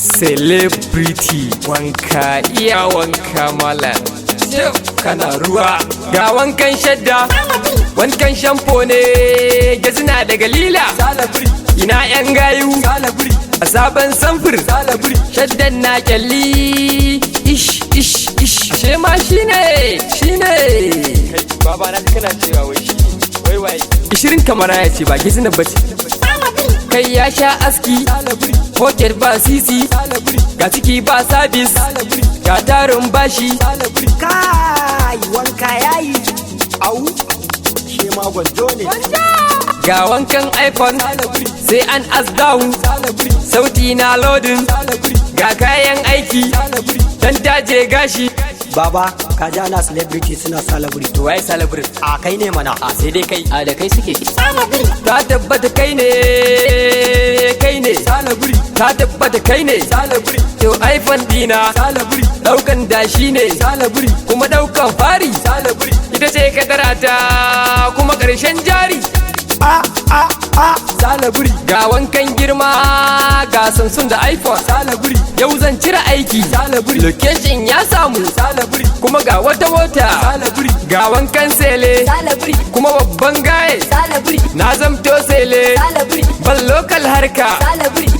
Celebrity wanka iya wanka malam. Kana ruwa ga wankan shadda, wankan shampo ne gazina daga lila. Ina yan gayu a sabon samfur, shaddan na kyalli. Ish ish ish, ashe ma shine baba na kana cewa wai shi wai 20 kamara ya ce ba gizina bace. Kai ya sha aski, pocket ba sisi, ga ciki ba sabis, ga tarin bashi. Kai wanka yayi au she ma gwanjo ne. Ga wankan iPhone sai an as down, sauti na loading, ga kayan aiki dan taje gashi. Baba ka ji ana celebrity suna celebrity. To wai celebrity A kai ne mana. a sai dai kai A da kai suke. ta tabbata kai ne ta tabbata kai ne. To iPhone dina daukan dashi ne, kuma daukan fari ita ce kadarata kuma karshen jari. Ga wankan girma ga Samsung da iPhone, yau zan cire aiki, location ya samu, kuma ga wata wata. Ga wankan sele kuma babban gaye, na zamto sele ban lokal harka.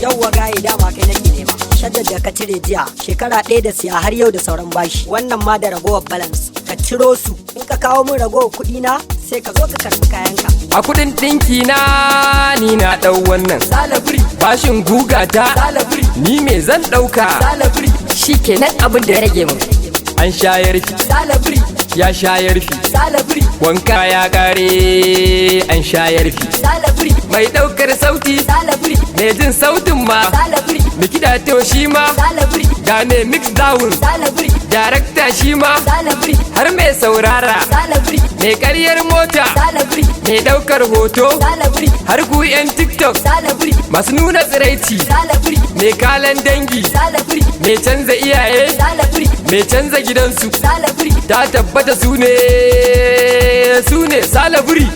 Yawwa gaye dama kai nake nema. Shaddar da ka cire jiya shekara ɗaya da siya har yau da sauran bashi. Wannan ma da ragowar balance ka ciro su, in ka kawo min ragowar kuɗi na sai ka zo ka karɓi kayanka. A kudin dinki na ni na dau wannan, bashin guga ta ni me zan dauka. Shi kenan abin da ya rage mu. An shayar fi ya shayar fi, wanka ya kare an shayar fi. Mai daukar sauti mai jin sautin ma, mai kida to shi ma, ga mai mix down, darakta shi ma, har mai saurara, mai karyar mota, mai daukar hoto, har ku yan TikTok masu nuna tsiraici, mai kalan dangi, mai canza iyaye, mai canza gidansu. Ta tabbata su ne salaburi.